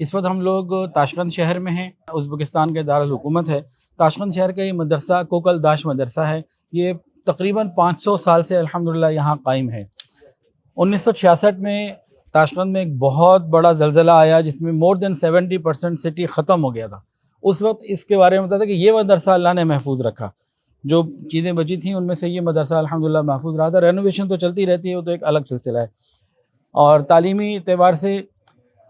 اس وقت ہم لوگ تاشقند شہر میں ہیں، ازبکستان کے دارالحکومت ہے۔ تاشقند شہر کا یہ مدرسہ کوکل داش مدرسہ ہے، یہ تقریباً 500 سال سے الحمدللہ یہاں قائم ہے۔ 1966 میں تاشقند میں ایک بہت بڑا زلزلہ آیا جس میں مور دین 70% سٹی ختم ہو گیا تھا۔ اس وقت اس کے بارے میں بتا تھا کہ یہ مدرسہ اللہ نے محفوظ رکھا، جو چیزیں بچی تھیں ان میں سے یہ مدرسہ الحمدللہ محفوظ رہا تھا۔ رینوویشن تو چلتی رہتی ہے، وہ تو ایک الگ سلسلہ ہے، اور تعلیمی اعتبار سے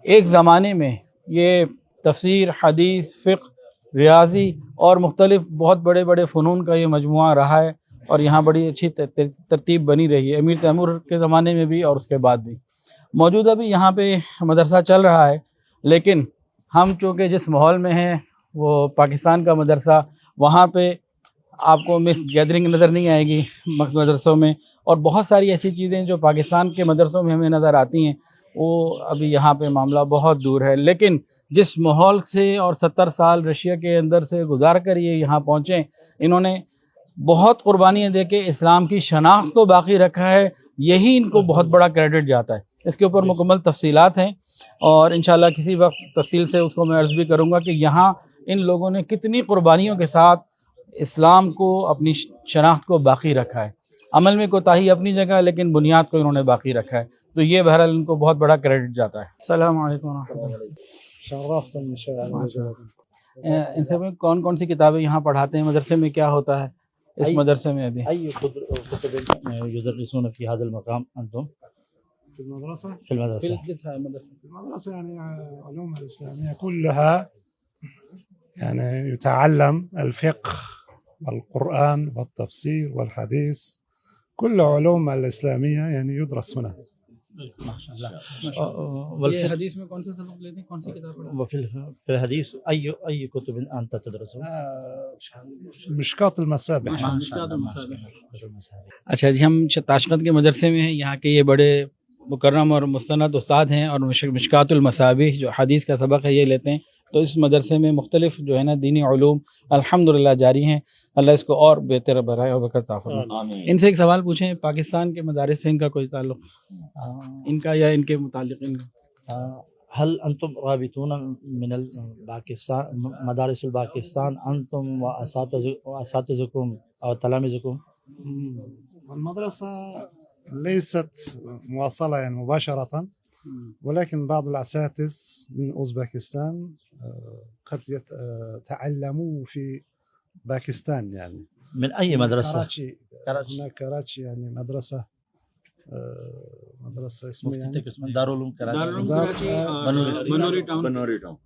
ایک زمانے میں یہ تفسیر، حدیث، فقہ، ریاضی اور مختلف بہت بڑے بڑے فنون کا یہ مجموعہ رہا ہے، اور یہاں بڑی اچھی ترتیب بنی رہی ہے، امیر تیمور کے زمانے میں بھی اور اس کے بعد بھی۔ موجودہ بھی یہاں پہ مدرسہ چل رہا ہے، لیکن ہم چونکہ جس ماحول میں ہیں وہ پاکستان کا مدرسہ، وہاں پہ آپ کو مکس گیدرنگ نظر نہیں آئے گی مدرسوں میں، اور بہت ساری ایسی چیزیں جو پاکستان کے مدرسوں میں ہمیں نظر آتی ہیں وہ ابھی یہاں پہ معاملہ بہت دور ہے۔ لیکن جس ماحول سے اور 70 سال رشیا کے اندر سے گزار کر یہ یہاں پہنچے، انہوں نے بہت قربانیاں دے کے اسلام کی شناخت کو باقی رکھا ہے، یہی ان کو بہت بڑا کریڈٹ جاتا ہے۔ اس کے اوپر مکمل تفصیلات ہیں، اور انشاءاللہ کسی وقت تفصیل سے اس کو میں عرض بھی کروں گا کہ یہاں ان لوگوں نے کتنی قربانیوں کے ساتھ اسلام کو، اپنی شناخت کو باقی رکھا ہے۔ عمل میں کوتاہی اپنی جگہ، لیکن بنیاد کو انہوں نے باقی رکھا ہے، تو یہ بہرحال ان کو بہت بڑا کریڈٹ جاتا ہے۔ السلام علیکم ورحمۃ اللہ۔ ان سے میں کون کون سی کتابیں یہاں پڑھاتے ہیں؟ مدرسے میں کیا ہوتا ہے اس مدرسے میں ابھی؟ أي كتب يدرسون في هذا المقام أنتم؟ في المدرسة؟ في المدرسة. في المدرسة يعني علوم الإسلامية كلها، يعني يتعلم الفقه والقرآن والتفسير والحديث، كل علوم الإسلامية يعني يدرس هنا. یہ حدیث میں کون سے سبق لیتے ہیں، کون سی کتاب پڑھتے ہیں؟ وفي الحديث أي كتب أنت تدرسون؟ مشكاة المصابيح. اچھا جی، ہم تاشقند کے مدرسے میں ہیں، یہاں کے یہ بڑے مکرم اور مستند استاد ہیں، اور مشکات المصابیح جو حدیث کا سبق ہے یہ لیتے ہیں۔ تو اس مدرسے میں مختلف جو ہے نا دینی علوم الحمدللہ جاری ہیں، اللہ اس کو اور بہتر برائے اور برکت عطا فرمائے۔ ان سے ایک سوال پوچھیں، پاکستان کے مدارس سے ان کا کوئی تعلق، ان کا یا ان کے متعلق ان کا؟ هل أنتم رابطون من باكستان مدارس الباكستان أنتم وأساتذتكم أو تلاميذكم؟ المدرسة ليست مواصلة يعني مباشرة، ولكن بعض الأساتذة من أوزبكستان قد تعلموا في باكستان، يعني من أي مدرسة؟ هناك كراتشي يعني مدرسة اسمها يعني دار العلوم کراچی، بنوری ٹاؤن۔ بنوري ٹاؤن.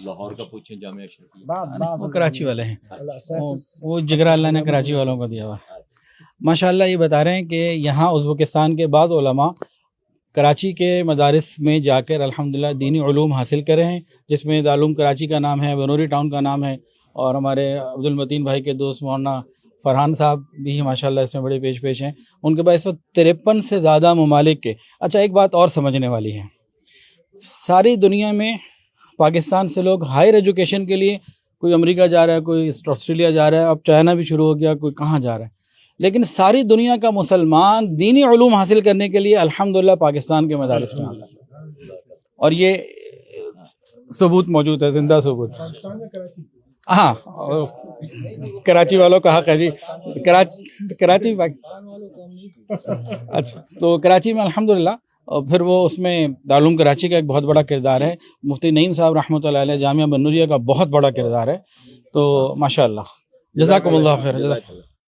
لاہور کا پوچھیں، جامعہ اشرفیہ۔ بعض وہ کراچی والے ہیں، الأساتذة وہ جگرا اللہ نے کراچی والوں کو دیا ہوا۔ ماشاءاللہ یہ بتا رہے ہیں کہ یہاں ازبکستان کے بعض علماء کراچی کے مدارس میں جا کر الحمدللہ دینی علوم حاصل کرے ہیں، جس میں دارالعلوم کراچی کا نام ہے، بنوری ٹاؤن کا نام ہے، اور ہمارے عبد المتین بھائی کے دوست مولانا فرحان صاحب بھی ماشاءاللہ اس میں بڑے پیش ہیں۔ ان کے پاس 53 سے زیادہ ممالک کے۔ اچھا ایک بات اور سمجھنے والی ہے، ساری دنیا میں پاکستان سے لوگ ہائر ایجوکیشن کے لیے، کوئی امریکہ جا رہا ہے، کوئی آسٹریلیا جا رہا ہے، اب چائنا بھی شروع ہو گیا، کوئی کہاں جا رہا ہے، لیکن ساری دنیا کا مسلمان دینی علوم حاصل کرنے کے لیے الحمدللہ پاکستان کے مدارس میں آتا ہے، اور یہ ثبوت موجود ہے، زندہ ثبوت۔ ہاں، کراچی والوں کا حق ہے جی، کراچی اچھا، تو کراچی میں الحمدللہ، اور پھر وہ اس میں دارالعلوم کراچی کا ایک بہت بڑا کردار ہے، مفتی نعیم صاحب رحمۃ اللہ علیہ جامعہ بنوریہ کا بہت بڑا کردار ہے، تو ماشاءاللہ جزاکم اللہ خیر۔